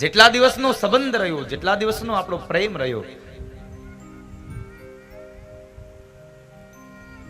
જેટલા દિવસનો સંબંધ રહ્યો, જેટલા દિવસનો આપણો પ્રેમ રહ્યો,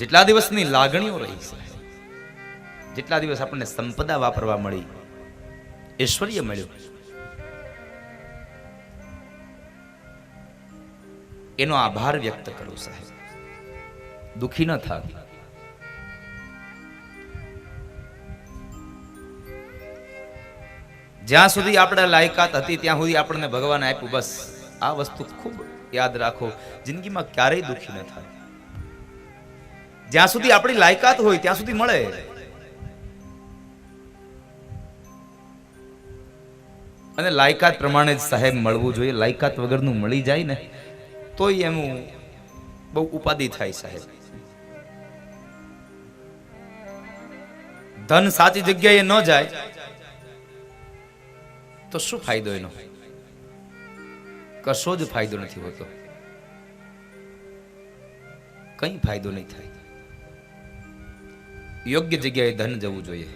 જેટલા દિવસની લાગણીઓ રહી છે, જેટલા દિવસ આપણને સંપદા વાપરવા મળી, ઐશ્વર્ય મળ્યું, એનો આભાર વ્યક્ત કરો સાહેબ. દુખી ન થાવ. જ્યાં સુધી આપણે લાયકાત હતી ત્યાં સુધી આપણને ભગવાન આપ્યું. બસ આ વસ્તુ ખૂબ યાદ રાખો. જિંદગીમાં ક્યારેય દુખી ન થાય. જ્યાં સુધી આપણી લાયકાત હોય ત્યાં સુધી મળે. અને લાયકાત પ્રમાણે જ સાહેબ મળવું જોઈએ. લાયકાત વગરનું મળી જાય ને તોય એનું બહુ ઉપાધિ થાય સાહેબ. ધન સાચી જગ્યાએ ન જાય તો શું ફાયદો એનો? કશો જ ફાયદો નથી હોતો. કઈ ફાયદો નહીં થાય. યોગ્ય જગ્યાએ ધન જવું જોઈએ.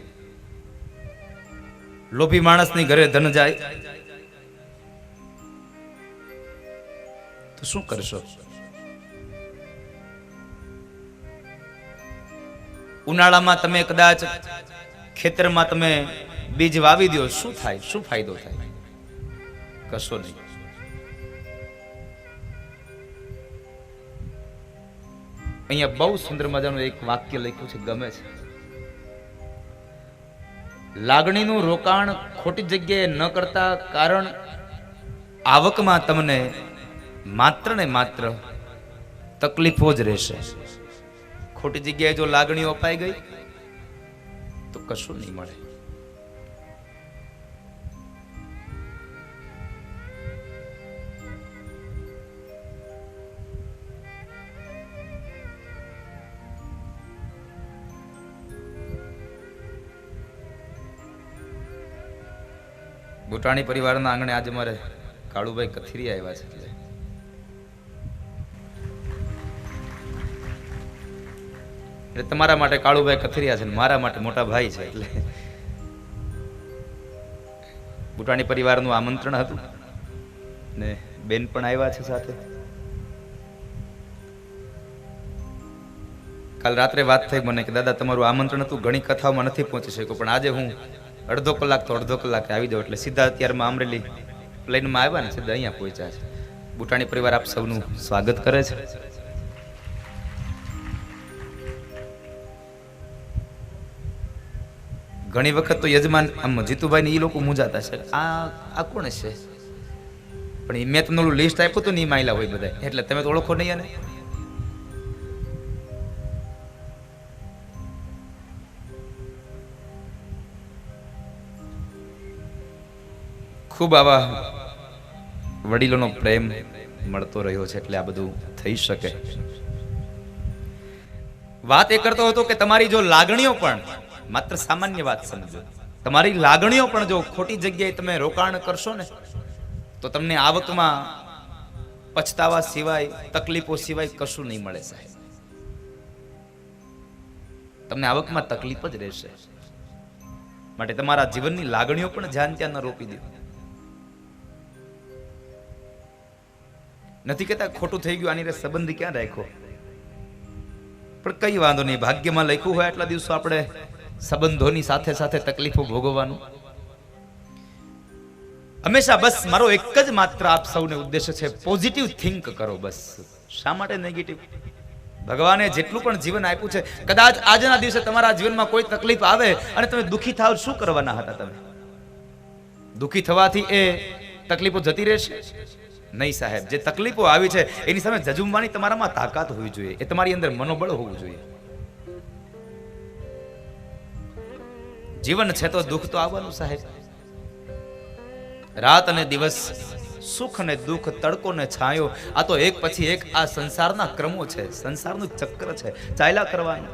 લોભી માણસની ઘરે ધન જાય તો શું કરશો? ઉનાળામાં તમે કદાચ ખેતરમાં તમે બીજ વાવી દો, શું થાય? શું ફાયદો થાય? કશો નહીં. અહીંયા બહુ સુંદર મજાનું એક વાક્ય લખ્યું છે, ગમે છે. લાગણીનું રોકાણ ખોટી જગ્યાએ ન કરતા, કારણ આવકમાં તમને માત્ર ને માત્ર તકલીફો જ રહેશે. ખોટી જગ્યાએ જો લાગણીઓ અપાઈ ગઈ તો કશું નહીં મળે. બુટાણી પરિવારના આંગણે આજે મારે કાળુભાઈ કથિરી આવ્યા છે. એટલે તમારા માટે કાળુભાઈ કથિરિયા છે, મારા માટે મોટા ભાઈ છે. એટલે બુટાણી પરિવારનું આમંત્રણ હતું ને બેન પણ આવ્યા છે સાથે. કાલ રાત્રે વાત થઈ મને કે દાદા તમારું આમંત્રણ હતું, ઘણી કથાઓમાં નથી પહોંચી શક્યો, પણ આજે હું અડધો કલાક આવી જાઉં. એટલે સીધા અત્યારમાં અમરેલી પ્લેનમાં આવ્યા ને સીધા અહીંયા પહોંચ્યા છે. બુટાણી પરિવાર આપ સૌનું સ્વાગત કરે છે. ઘણી વખત તો યજમાન આમ જીતુભાઈ ને એ લોકો મૂંઝાતા છે, આ કોણ છે? પણ મેં તમને ઓલું લિસ્ટ આપ્યું હતું ને એ માયલા હોય બધા, એટલે તમે તો ઓળખો નહીં. અને ખૂબ આવા વડીલોનો પ્રેમ મળતો રહ્યો છે એટલે આ બધું થઈ શકે. વાત એ કરતો હતો કે તમારી જો લાગણીઓ પણ, માત્ર સામાન્ય વાત સમજો, તમારી લાગણીઓ પણ જો ખોટી જગ્યાએ તમે રોકાણ કરશો ને તો તમને આવકમાં પછતાવા સિવાય, તકલીફો સિવાય કશું નહીં મળે સાહેબ. તમને આવકમાં તકલીફ જ રહેશે. માટે તમારા જીવનની લાગણીઓ પણ ધ્યાન ત્યાં ન રોપી દો. નથી કહેતા ખોટું થઈ ગયું, આની સંબંધ ક્યાં રાખ્યો, પણ કઈ વાંધો નહીં. ભાગ્યમાં લખ્યું હોય એટલા દિવસો આપણે સંબંધોની સાથે સાથે તકલીફો ભોગવવાનું. હંમેશા બસ મારો એક જ માત્ર આપ સૌને ઉદ્દેશ્ય છે, પોઝિટિવ થિંક કરો. બસ શા માટે નેગેટિવ? ભગવાને જેટલું પણ જીવન આપ્યું છે, કદાચ આજના દિવસે તમારા જીવનમાં કોઈ તકલીફ આવે અને તમે દુઃખી થાવ, શું કરવાના હતા તમે? દુઃખી થવાથી એ તકલીફો જતી રહેશે? નહીં સાહેબ. જે તકલીફો આવી છે એની સામે જજુમવાની તમારામાં તાકાત હોવી જોઈએ, એ તમારી અંદર મનોબળ હોવું જોઈએ. જીવન છે તો દુઃખ તો આવવાનું સાહેબ. રાત અને દિવસ, સુખ અને દુઃખ, તડકો ને છાંયો, આ તો એક પછી એક આ સંસારના ક્રમો છે, સંસારનું ચક્ર છે, ચાલ્યા કરવાનું.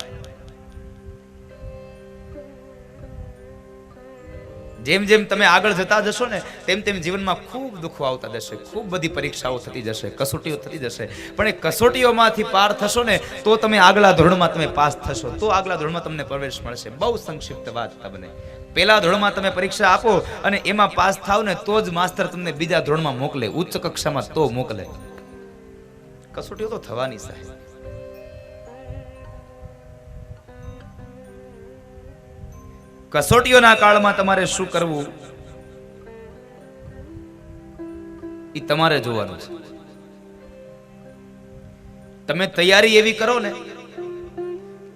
જેમ જેમ તમે આગળ જતા જશો ને તેમ તેમ જીવનમાં ખૂબ દુઃખો આવતા જશે, ખૂબ બધી પરીક્ષાઓ થતી જશે, કસોટીઓ થતી જશે, પણ એ કસોટીઓમાંથી પાર થશો ને તો તમે આગલા ધોરણમાં તમે પાસ થશો, તો આગલા ધોરણમાં તમને પ્રવેશ મળશે. બહુ સંક્ષિપ્ત વાત તમને. પહેલા ધોરણમાં તમે પરીક્ષા આપો અને એમાં પાસ થાવ ને તો જ માસ્તર તમને બીજા ધોરણમાં મોકલે, ઉચ્ચ કક્ષામાં તો મોકલે. કસોટીઓ તો થવાની સાહેબ. કસોટીઓના કાળમાં તમારે શું કરવું એ તમારે જોવાનું છે. તમે તૈયારી એવી કરો ને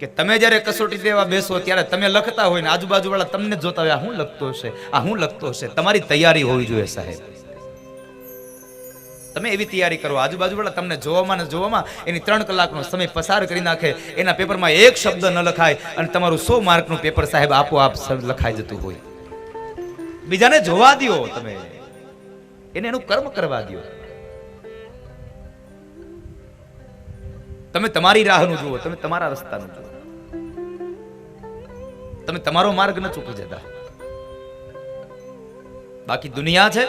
કે તમે જ્યારે કસોટી દેવા બેસો ત્યારે તમે લખતા હોય ને આજુબાજુ વાળા તમને જોતા હોય, આ હું લખતો હશે, આ હું લખતો હશે. તમારી તૈયારી હોવી જોઈએ સાહેબ. તમે એવી તૈયારી કરો, આજુબાજુ વાળા તમને જોવામાં ને જોવામાં એની 3 કલાકનો સમય પસાર કરી નાખે, એના પેપરમાં એક શબ્દ ન લખાય અને તમારું 100 માર્કનું પેપર સાહેબ આપોઆપ લખાઈ જતું હોય. બીજાને જોવા દો, તમે એને એનું કર્મ કરવા દો. તમે તમારી રાહનું જુઓ, તમે તમારા રસ્તાનું જુઓ, તમે તમારો માર્ગ ન ચૂકી જતા. બાકી દુનિયા છે,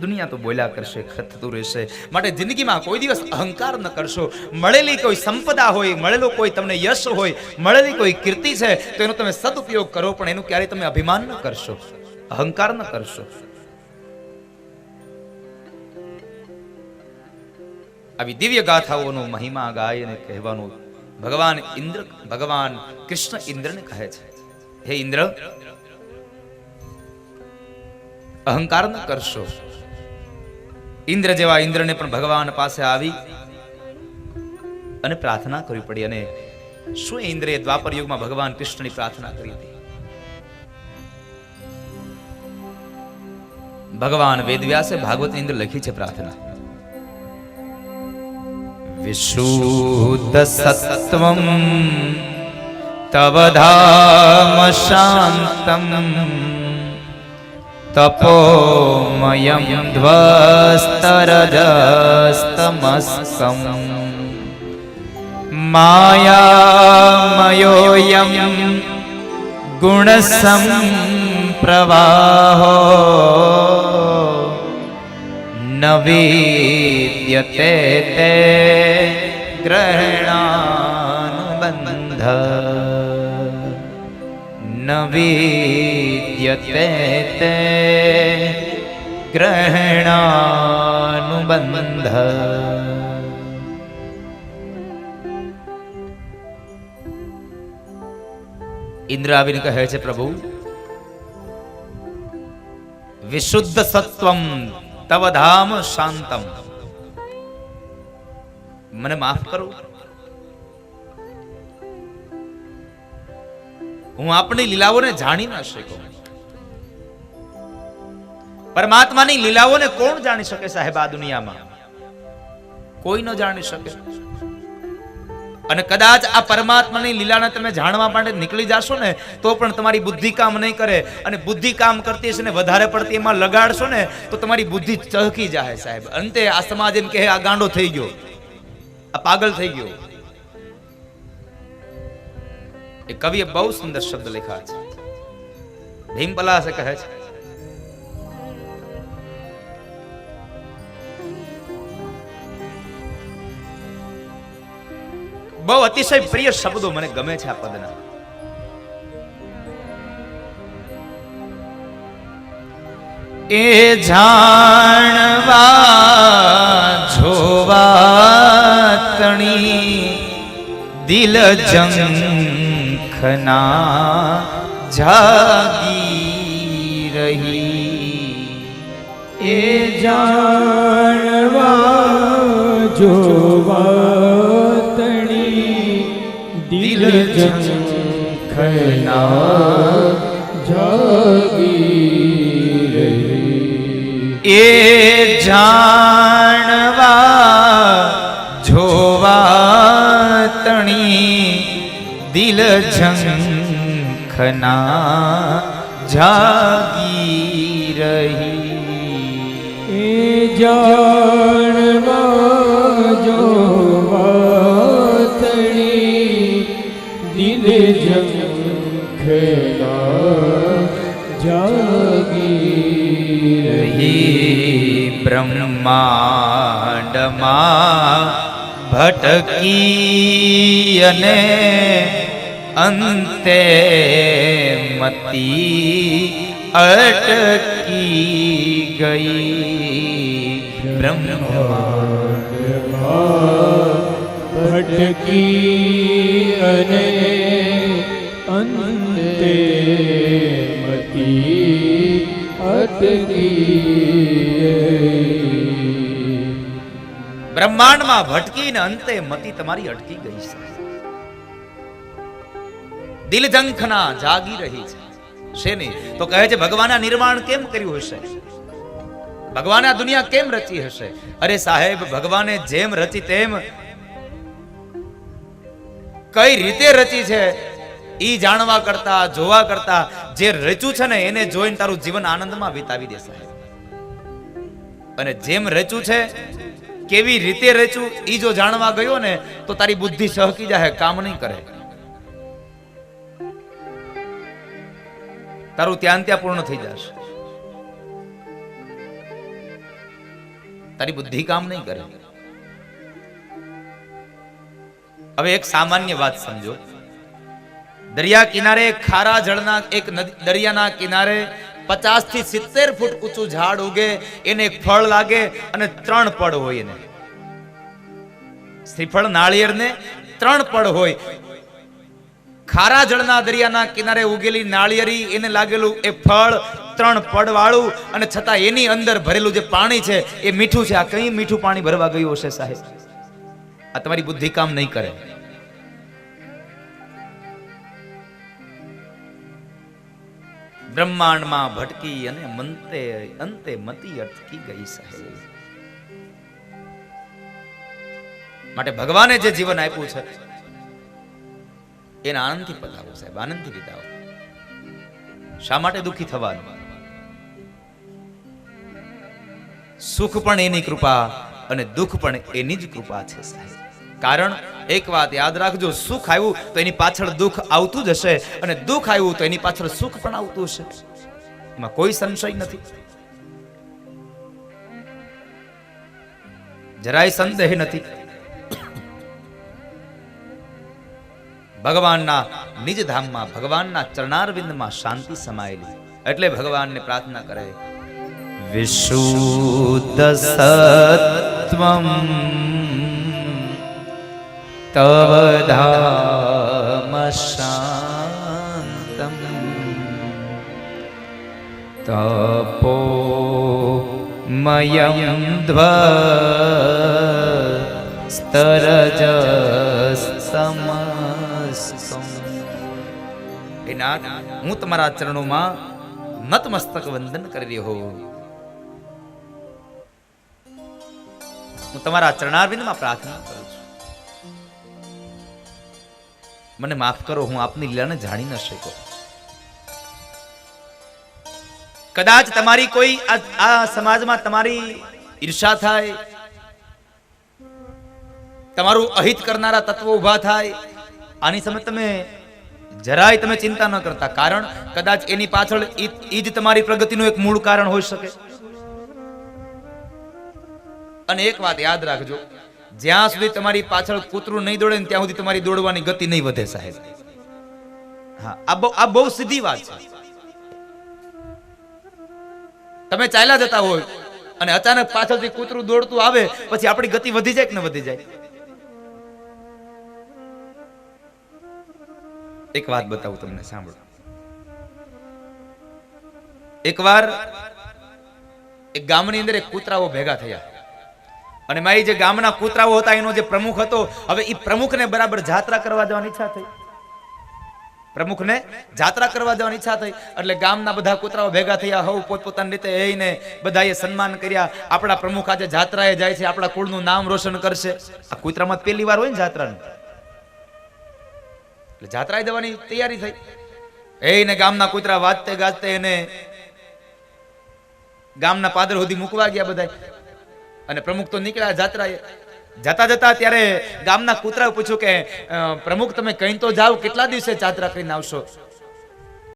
દુનિયા તો બોલ્યા કરશે, ખતતું રહેશે. માટે જિંદગીમાં કોઈ દિવસ અહંકાર ન કરશો. મળેલી કોઈ સંપદા હોય, મળેલો કોઈ તમને યશ હોય, મળેલી કોઈ કીર્તિ છે તો એનો તમે સદુપયોગ કરો, પણ એનું ક્યારેય તમે અભિમાન ન કરશો, અહંકાર ન કરશો. આવી દિવ્ય ગાથાઓનો મહિમા ગાય અને કહેવાનું ભગવાન કૃષ્ણ ઇન્દ્રને કહે છે, હે ઇન્દ્ર, અહંકાર ન કરશો. ઇન્દ્ર જેવા ઇન્દ્રને પણ ભગવાન પાસે આવી અને પ્રાર્થના કરવી પડી. અને શું ઇન્દ્રએ દ્વાપર યુગમાં ભગવાન કૃષ્ણની પ્રાર્થના કરી હતી? ભગવાન વેદવ્યાસે ભાગવતની અંદર લખી છે પ્રાર્થના, વિશુદ્ધ સત્વમ તવ ધામ શાંતમ તપોમયં ધ્વસ્તરજસ્તમસ્કમ માયામયોયં ગુણસંપ્રવાહો ન વિદ્યતે તે ગ્રહણાનુબંધ ન વિદ્યતે તે ગ્રહણાનુબંધ. ઇન્દ્ર આવીને કહે છે, પ્રભુ, વિશુદ્ધ સત્વમ તવ ધામ શાંતમ, મને માફ કરો, હું આપણી લીલાઓને જાણી ના શકું. પરમાત્માની લીલાઓને કોણ જાણી શકે સાહેબ? આ દુનિયામાં કોઈ ન જાણી શકે. અને કદાચ આ પરમાત્માની લીલાને તમે જાણવા માટે નીકળી જાશો ને તો પણ તમારી બુદ્ધિ કામ નહીં કરે. અને બુદ્ધિ કામ કરતી હશે ને વધારે પડતી એમાં લગાડશો ને તો તમારી બુદ્ધિ ચહકી જાય સાહેબ. અંતે આ સમાજ એમ કહે, આ ગાંડો થઈ ગયો, આ પાગલ થઈ ગયો. એ કવિએ બહુ સુંદર શબ્દ લખ્યા છે. ભીમપલાસે કહે છે, બહુ અતિશય પ્રિય શબ્દો મને ગમે છે આ પદના. એ જાણવા જોવા તણી દિલ જંખના જાગી રહી. એ જાણવા જોવા તણી દિલ જંખના જાગી રહી. એ જાણવા જોવા તણી દિલ ઝંખના જાગી રહી. એ જાણવા જોવા તણી દિલ ઝંખના જાગી બ્રહ્માંડમાં ભટકી અને અંતે મતી અટકી ગઈ ભટકી અને અંતે મતી અટકી. બ્રહ્માંડમાં ભટકીને અંતે મતિ તમારી અટકી ગઈ છે. દિલ ઝંખના જાગી રહી છે. શેની? તો કહે છે ભગવાને આ નિર્માણ કેમ કર્યું હશે, ભગવાને આ દુનિયા કેમ રચી હશે. અરે સાહેબ, ભગવાને જેમ રચી તેમ કઈ રીતે રચી છે ઈ જાણવા કરતા, જોવા કરતા જે રચ્યું છે ને એને જોઈને તારું જીવન આનંદમાં વિતાવી દે સાહેબ. અને જેમ રચ્યું છે, કેવી રીતે રચ્યું ઈ જો જાણવા ગયો ને તો તારી બુદ્ધિ સહકી જાય, કામ નહીં કરે. તારું ત્યાં પૂર્ણ થઈ જશે, તારી બુદ્ધિ કામ નહીં કરે. હવે એક સામાન્ય વાત સમજો. દરિયા કિનારે ખારા જળના એક દરિયાના કિનારે 50 થી 70 ફૂટ ઊંચું ઝાડ ઉગે, એને એક ફળ લાગે અને 3 પડ હોય. એને શ્રીફળ નાળિયેર ને 3 પડ હોય. ખારા જળના દરિયાના કિનારે ઉગેલી નાળિયેરી, એને લાગેલું એ ફળ 3 પડ વાળું, અને છતાં એની અંદર ભરેલું જે પાણી છે એ મીઠું છે. આ કઈ મીઠું પાણી ભરવા ગયું હશે સાહેબ? આ તમારી બુદ્ધિ કામ નહીં કરે. બ્રહ્માંડમાં ભટકી અને અંતે મતી અટકી ગઈ સાહેબ. માટે ભગવાને જે જીવન આપ્યું છે એને આનંદથી પતાવો સાહેબ, આનંદથી વિતાવો. શા માટે દુઃખી થવાનું? સુખ પણ એની કૃપા અને દુઃખ પણ એની જ કૃપા છે સાહેબ. કારણ એક વાત યાદ રાખજો, સુખ આવ્યું તો એની પાછળ દુઃખ આવતું જ હશે, અને દુઃખ આવ્યું તો એની પાછળ સુખ પણ આવતું હશે. એમાં કોઈ સંશય નથી, જરાય સંદેહ નથી. ભગવાનના નિજ ધામમાં, ભગવાનના ચરણારવિંદમાં શાંતિ સમાયેલી. એટલે ભગવાનને પ્રાર્થના કરે, વિશુદ્ધ સત્વમ તવ ધામ શાંતમ તપો મયમ સ્તરજ સમસ્તમ. હે નાથ, હું તમારા ચરણોમાં નતમસ્તક વંદન કરી રહ્યો હું. હું તમારા ચરણારવિંદમાં પ્રાર્થના કરું છું, મને માફ કરો, હું આપની લીલાને જાણી ન શક્યો. કદાચ તમારી કોઈ આ સમાજમાં તમારી ઈર્ષા થાય, તમારું અહિત કરનારા તત્વો ઉભા થાય, આની સામે તમે જરાય તમે ચિંતા ન કરતા. કારણ કદાચ એની પાછળ ઈ જ તમારી પ્રગતિનું એક મૂળ કારણ હોઈ શકે. અને એક વાત યાદ રાખજો, જ્યાં સુધી તમારી પાછળ કૂતરું નહીં દોડે ને ત્યાં સુધી તમારી દોડવાની ગતિ નહીં વધે સાહેબ. હા, આ બહુ સીધી વાત છે. તમે ચાલ્યા જતા હોય અને અચાનક પાછળથી કૂતરું દોડતું આવે, પછી આપણી ગતિ વધી જાય કે ન વધી જાય? એક વાત બતાવું તમને, સાંભળો. એકવાર એક ગામની અંદર એક કૂતરાઓ ભેગા થયા, અને મારી જે ગામના કૂતરાઓ હતા એનો જે પ્રમુખ હતો, હવે એ પ્રમુખને બરાબર જાત્રા કરવા જવાની ઈચ્છા થઈ. પ્રમુખને જાત્રા કરવા જવાની ઈચ્છા થઈ એટલે ગામના બધા કૂતરાઓ ભેગા થયા. હવ પોતપોતાની રીતે એને બધાએ સન્માન કર્યા. આપણા પ્રમુખ આજે જાત્રાએ જાય છે, આપણા કુળનું નામ રોશન કરશે. આ કૂતરામાં પહેલી વાર હોય ને જાત્રાનું, એટલે જાત્રાએ જવાની તૈયારી થઈ. એને ગામના કૂતરા વાજતે ગાજતે એને ગામના પાદર સુધી મૂકવા ગયા બધા, અને પ્રમુખ તો નીકળ્યા જાત્રાએ. જતા જતા ત્યારે ગામના કૂતરાએ પૂછ્યું કે પ્રમુખ તમે કઈ તો જાઓ, કેટલા દિવસે જાત્રા કરીને આવશો?